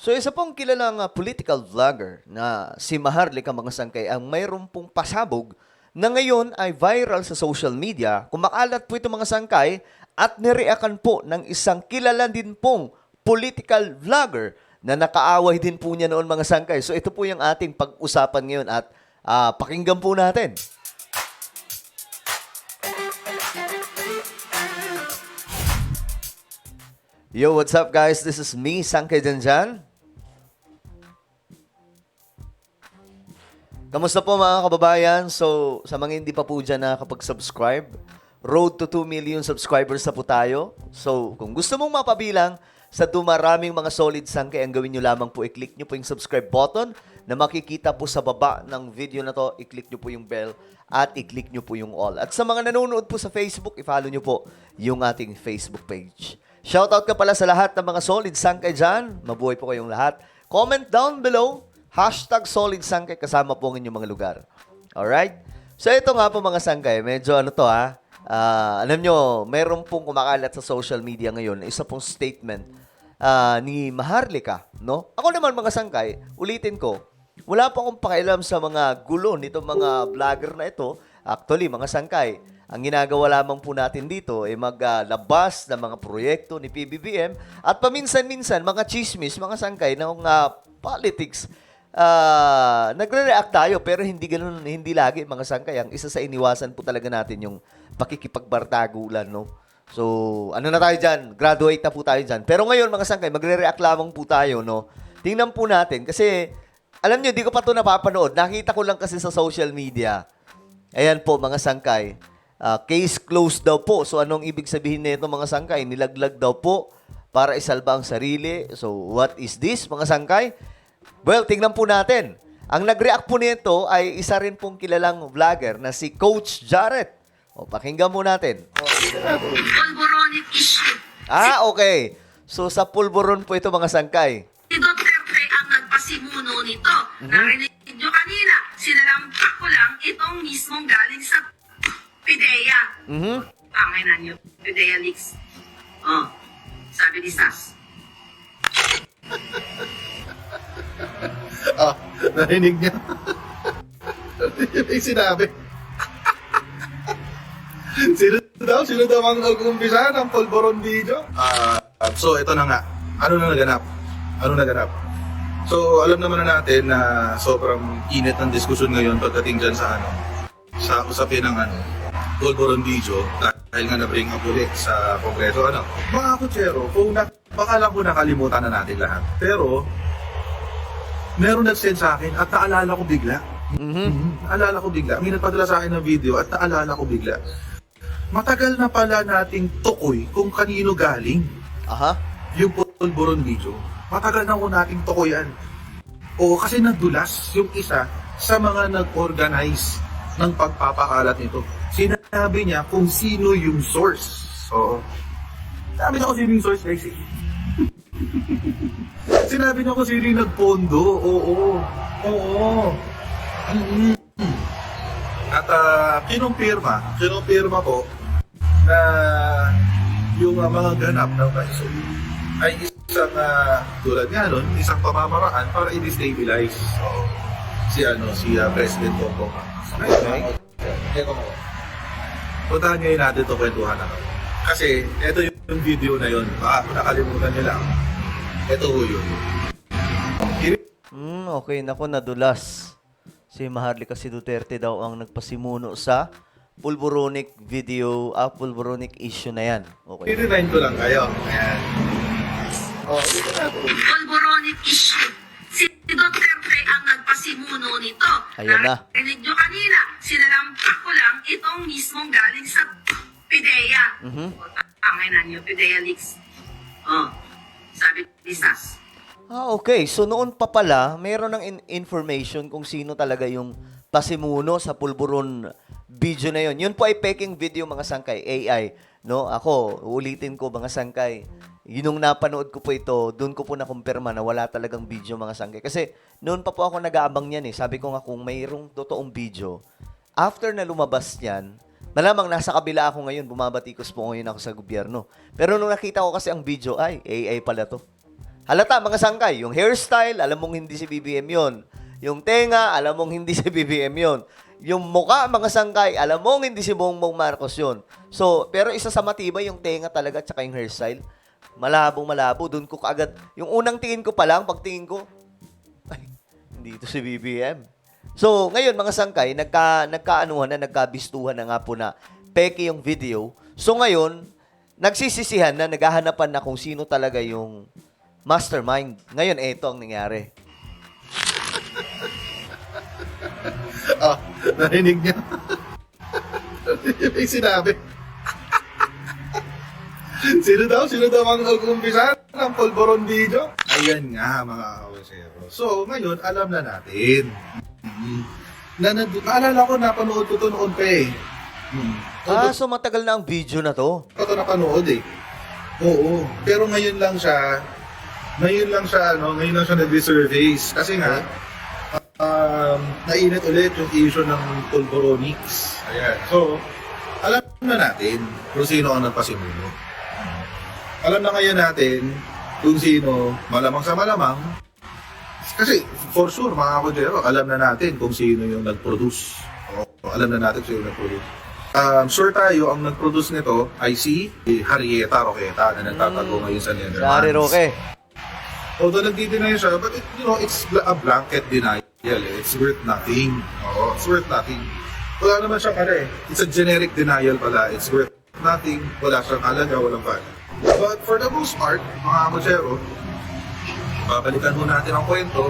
So isa pong kilalang political vlogger na si Maharlika mga sangkay ang mayroon pong pasabog na ngayon ay viral sa social media. Kumakalat po ito mga sangkay at nireakan po ng isang kilala din pong political vlogger na nakaaway din po niya noon mga sangkay. So ito po yung ating pag-usapan ngayon at pakinggan po natin. Yo, what's up guys? This is me, Sangkay Janjan. Kamusta po mga kababayan? So, sa mga hindi pa po dyan nakapag-subscribe, road to 2 million subscribers na po tayo. So, kung gusto mong mapabilang sa dumaraming mga solid sangkay, ang gawin nyo lamang po, i-click nyo po yung subscribe button na makikita po sa baba ng video na to. I-click nyo po yung bell at i-click nyo po yung all. At sa mga nanonood po sa Facebook, i-follow nyo po yung ating Facebook page. Shoutout ka pala sa lahat ng mga solid sangkay dyan. Mabuhay po kayong lahat. Comment down below. #solid sangkay kasama po ang inyong mga lugar. Alright? So ito nga po mga sangkay, medyo ano to alam nyo, meron pong kumakalat sa social media ngayon, isa pong statement ni Maharlika, no? Ako naman mga sangkay, ulitin ko, wala pa akong pakialam sa mga gulo nito mga vlogger na ito. Actually, mga sangkay, ang ginagawa lamang po natin dito ay maglabas ng mga proyekto ni PBBM at paminsan-minsan mga chismis, mga sangkay ng politics. Nagre-react tayo pero hindi ganoon, hindi lagi mga sangkay. Ang isa sa iniwasan po talaga natin yung pakikipagbardagulan, no? So, ano na tayo dyan? Graduate na po tayo dyan. Pero ngayon, mga sangkay, magre-react lamang po tayo, no? Tingnan po natin. Kasi, alam nyo, di ko pa ito napapanood. Nakita ko lang kasi sa social media. Ayan po, mga sangkay. Case closed daw po. So, anong ibig sabihin nito, mga sangkay? Nilaglag daw po para isalba ang sarili. So, what is this, mga sangkay? Well, tingnan po natin. Ang nag-react po nito ay isa rin pong kilalang vlogger na si Coach Jarrett. O, pakinggan mo natin. Polboronic issue. Okay. So, sa pulburon po ito, mga sangkay. Si Duterte ang nagpasimuno nito. Narinig nyo kanina, sinalampak ko lang itong mismong galing sa PIDEA. Tangay na nyo, PIDEA leaks. Oh, sabi ni Sas. Narinig niya. Yun yung sinabi. Sino daw ang nag-umpisa ng polboron video? So ito na nga. Ano na naganap? So alam naman na natin na sobrang init ng diskusyon ngayon pagdating dyan sa usapin ng polboron video dahil nga na-bring up ulit sa Kongreso. Mga kutsero, baka lang po nakalimutan na natin lahat. Pero meron nag-send sa akin at naalala ko bigla. Naalala ko bigla. May nagpadala sa akin ng video at naalala ko bigla. Matagal na pala nating tukoy kung kanino galing yung polboron video. Matagal na ko nating tukoyan. O kasi nadulas yung isa sa mga nag-organize ng pagpapakalat nito. Sinabi niya kung sino yung source. So, sabi niya kung sino yung source, guys. Sinabi niya kung sino yung nagpondo. Oo. At kinumpirma po na yung mga ganap ng kaso ay isang tulad nga nun, isang pamamaraan para i-destabilize si President Bongbong. Puntahan ngayon natin ito, kwentuhan na. Kasi ito yung video na yun, baka kung nakalimutan nyo lang, ito yun. Okay, naku, nadulas. Si Maharlika si Duterte daw ang nagpasimuno sa pulboronic video, pulboronic issue na yan. Okay. I-remind ko lang kayo. Ayan. Polboronic issue. Si Duterte ang nagpasimuno nito. Ayan na. Narinig nyo kanina, sinalampak ko lang itong mismong galing sa PIDEA. Tangay na nyo, PIDEA leaks. Oh, sabi ni Sas. Okay. So, noon pa pala, mayroon ng information kung sino talaga yung pasimuno sa pulburon video na yun. Yun po ay peking video, mga sangkay, AI. No? Ako, ulitin ko, mga sangkay. Yun nung napanood ko po ito, doon ko po nakumpirma na wala talagang video, mga sangkay. Kasi, noon pa po ako nag-aabang niyan eh. Sabi ko nga kung mayroong totoong video, after na lumabas niyan, malamang nasa kabila ako ngayon, bumabatikos po ngayon ako sa gobyerno. Pero nung nakita ko kasi ang video, ay, AI pala to. Halata, mga sangkay. Yung hairstyle, alam mong hindi si BBM yon. Yung tenga, alam mong hindi si BBM yon. Yung muka, mga sangkay, alam mong hindi si Bongbong Marcos yon. So, pero isa sa matibay yung tenga talaga tsaka yung hairstyle. Malabong-malabo. Doon ko kaagad, yung unang tingin ko pa lang, pagtingin ko, ay, hindi ito si BBM. So, ngayon, mga sangkay, nagkaanuhan na, nagkabistuhan na nga po na peke yung video. So, ngayon, nagsisisihan na, naghahanapan na kung sino talaga yung mastermind. Ngayon, eto ang nangyari. Narinig niya. May sinabi. Sino daw ang nag-umpisa ng polboron video? Ayan nga, mga kawasero. So, ngayon, alam na natin. Naalala ko, napanood ko ito noon pa eh. So matagal na ang video na to. Ito napanood eh. Oo. Pero ngayon lang siya nag-resurface. Kasi nga, nainit ulit yung issue ng Polboronics. Ayan. So, alam na natin kung sino ang nagpasimuno. Alam na ngayon natin kung sino, malamang sa malamang. Kasi, for sure, mga kodero, alam na natin kung sino yung nag-produce. Alam na natin kung sino yung nag-produce. Sure tayo, ang nag-produce nito ay si Harrieta Roqueta na nagtatago ngayon sa Netherlands. Si Harry Roque. Although nagdi-deny siya, but it's a blanket denial. It's worth nothing. Oo, it's worth nothing. Wala naman siyang it's a generic denial pala. It's worth nothing. Wala siyang halaga, walang value. But for the most part, mga kotsero, babalikan mo natin ang kwento.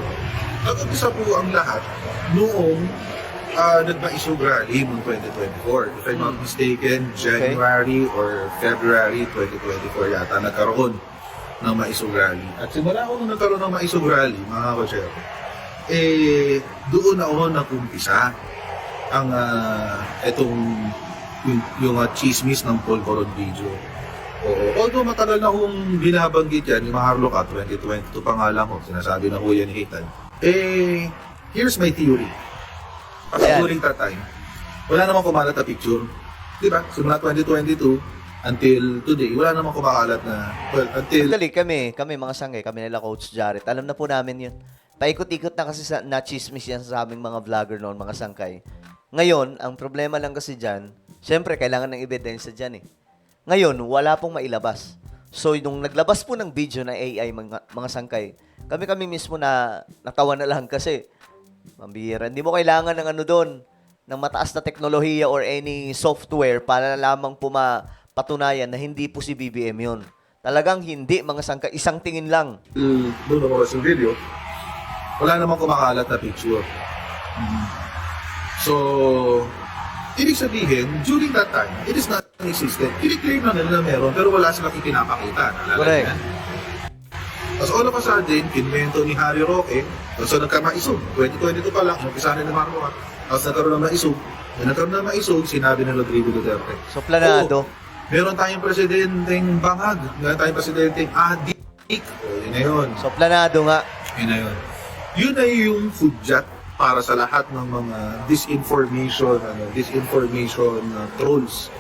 Nag-umpisa po ang lahat noong nagmaisog rally noong 2024. If I'm not mistaken, January or February 2024 yata nagkaroon ng maisog rally. At simula ko nung nagkaroon ng maisog rally, mga kotsero, doon na ako nag-umpisa ang yung chismis ng Polvoron video. Oo. Although matagal na akong binabanggit yan, yung Maharloka, 2022 pa nga lang ko, sinasabi na ko yan ni Hitan. Here's my theory. Kasi during that time, wala namang kumalat na picture. Diba? Simula 2022 until today, wala namang kumakalat na, Dali, kami mga sangay, kami nila Coach Jarrett. Alam na po namin yun. Paikot-ikot na kasi na-chismis yan sa aming mga vlogger noon, mga sangkay. Ngayon, ang problema lang kasi dyan, syempre, kailangan ng ebidensya dyan eh. Ngayon, wala pong mailabas. So, nung naglabas po ng video na AI, mga sangkay, kami mismo na natawa na lang kasi, mambihira, hindi mo kailangan ng ng mataas na teknolohiya or any software para lamang patunayan na hindi po si BBM yun. Talagang hindi, mga sangkay, isang tingin lang. Doon ako sa video, wala namang kumakalat na picture. So, ibig sabihin, during that time, it is not existent. Kini-claim na nila na meron, pero wala silang ipinapakita. Correct. Tapos all of a sudden, kinwento ni Harry Roque, so nagkamaisog. 2022 pa lang, umpisa na naman mo. Tapos nagkaroon ng maisog. Nagkaroon ng maisog, sinabi ng Rodrigo Duterte. So, planado. Meron tayong presidenteng bangag. Meron tayong presidenteng adik. Yun na yun. So, planado nga. Yun na yun. Yun na yung hudyat para sa lahat ng mga disinformation trolls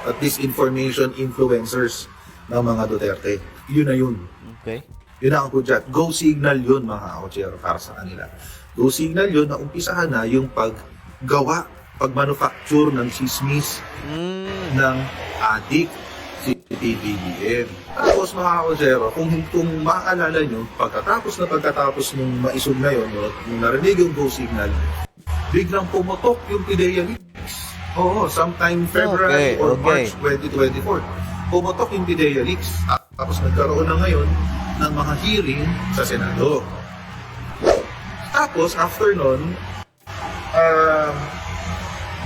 at disinformation influencers ng mga Duterte. Yun na yun. Okay. Yun ang hudyat. Go signal yun, mga kotsero, para sa kanila. Go signal yun na umpisahan na yung paggawa, pag-manufacture ng chismis ng adik si BBM. Tapos mga kotsero, kung maaalala nyo, pagkatapos nung maisog na yun, nung narinig yung go signal, biglang pumutok yung PIDEA leaks. Oo, sometime February or March 2024. Pumutok yung PIDEA leaks. Tapos nagkaroon na ngayon ng mga hearing sa Senado. Tapos, after nun,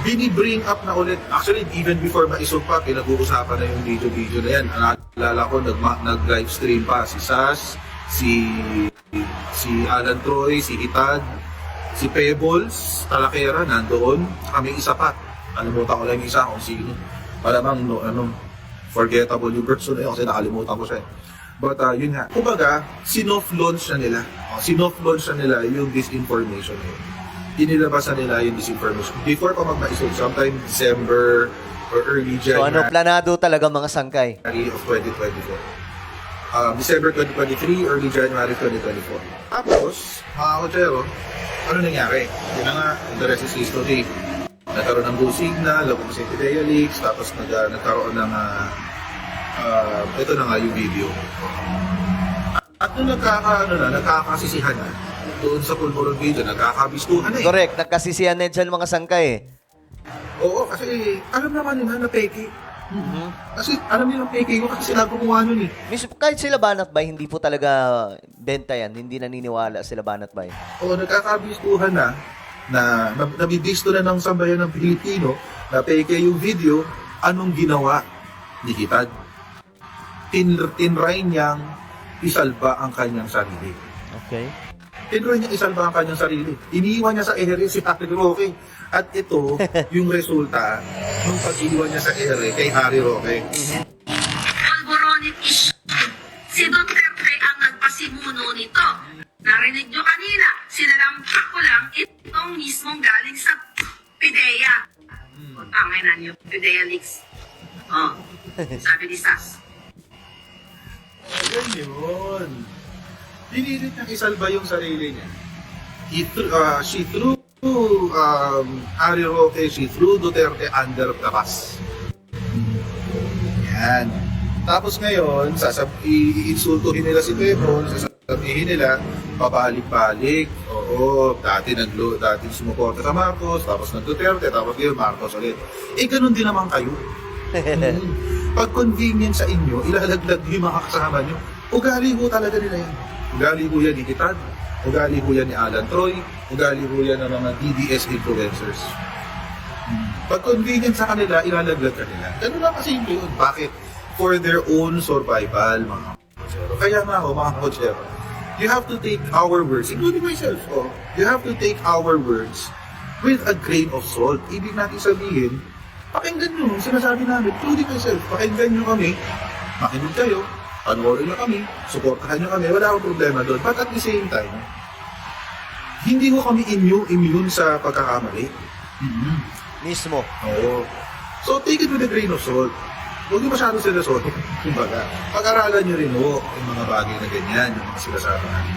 bini-bring up na ulit. Actually, even before maisog pa, pinag-uusapan na yung video na yan. Naalala ko, nag-live stream pa si Sas, si Alan Troy, si Hitad, si Pebbles, Talakera, nandoon. Kami isa pa. Alimutan ko lang yung isa kung sino. Malamang, forgettable yung person na yun kasi nakalimutan ko siya. But yun nga, kumbaga, sinoff-launch na nila. Sinoff-launch na nila yung disinformation na yun. Inilabasan nila yung disinformation. Before pa magmaisog, sometime December or early So, January planado talaga, mga sangkay? of 2024. December 2023, early January 2024. Tapos, mga kotsero, ano nangyari? Yun na nga, the rest is history. Nagkaroon ng blue signal, lumabas si Pidea Leaks, tapos nagkaroon ng ito na nga yung video. At nung nagkakasisihan na, doon sa pulburon video, nagkakabistuhan na eh. Correct, nagkasisiyan na dyan mga sangkay eh. Oo, kasi alam naman nila na peke. Kasi alam nila peke yun kasi sila gumawa nun eh. Mismo, kahit sila Banat Bay, hindi po talaga benta yan. Hindi naniniwala sila Banat Bay. Oo, nagkakabistuhan na nabibisto na ng sambayan ng Pilipino na peke yung video, anong ginawa ni Kitad? Tinry niyang isalba ang kanyang sarili. Okay. Tinry niyang isalba ang kanyang sarili. Iniiwan niya sa ere si Harry Roque. At ito, yung resulta nung pag-iwan niya sa ere kay Harry Roque. Polboronic issue. Si Duterte ang nagpasimuno nito. Narinig nyo kanina, sinalampak ko lang itong mismong galing sa Pidea. Tangay na nyo, Pidea Leaks. Oh, sabi ni Sas. Ayan yun. Pinilit niyang isalba yung sarili niya. She threw Harry Roque, she threw Duterte under the bus. Yan. Tapos ngayon, iinsultuhin nila si Pepon, sasabihin nila, pabalik-balik. Oo, dati sumuporta sa Marcos, tapos nag-Duterte, tapos ngayon Marcos ulit. Eh, ganun din naman kayo. Pag convenient sa inyo, ilalaglag yung mga kasama nyo. Ugali ho talaga nila yan. Ugali ho yan ni Kitad, ugali ho yan ni Alan Troy, ugali ho yan ng mga DDS influencers. Pag convenient sa kanila, ilalaglag kanila. Ganun lang kasi yun. Bakit? For their own survival, mga kotsero. Kaya nga ho, mga kotsero, you have to take our words, including myself, you have to take our words with a grain of salt. Ibig natin sabihin, pakinggan nyo, sinasabi namin, including myself, pakinggan nyo kami, makinig kayo, panoorin nyo kami, supportahan nyo kami, wala akong problema doon. But at the same time, hindi ko kami immune sa pagkakamali. Mismo. Oo. So take it with a grain of salt. Huwag nyo masyado seryoso. Kumbaga, pag-aralan nyo rin ho yung mga bagay na ganyan, yung mga sinasabi natin.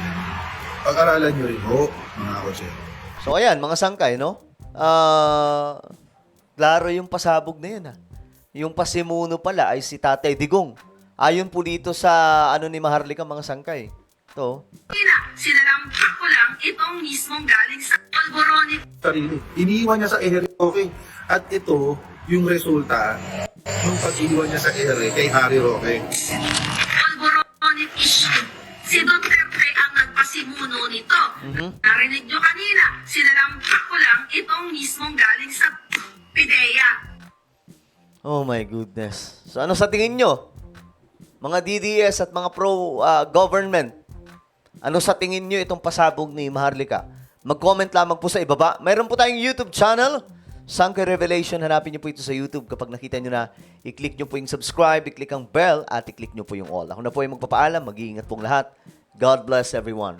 Pag-aralan nyo rin ho, mga kotsero. So ayan, mga sangkay, no? Klaro yung pasabog na yun, ha? Yung pasimuno pala ay si Tatay Digong. Ayon po dito sa ni Maharlika, mga sangkay. Ito. Sinalampak ko lang itong mismong galing sa Polboronic Sarili. Iniiwan niya sa ere, okay? At ito, yung resulta nung pag-iwan niya sa ere kay Harry Roque. Polboronic issue. Si Duterte ang nagpasimuno nito. Narinig nyo kanina, sinalampak ko lang itong mismong galing sa Pidea. Oh my goodness. So ano sa tingin nyo? Mga DDS at mga pro-government, ano sa tingin nyo itong pasabog ni Maharlika? Mag-comment lamang po sa ibaba. Mayroon po tayong YouTube channel, Sangkay Revelation. Hanapin nyo po ito sa YouTube. Kapag nakita nyo na, i-click nyo po yung subscribe, i-click ang bell, at i-click nyo po yung all. Ako na po yung magpapaalam. Mag-iingat pong lahat. God bless everyone.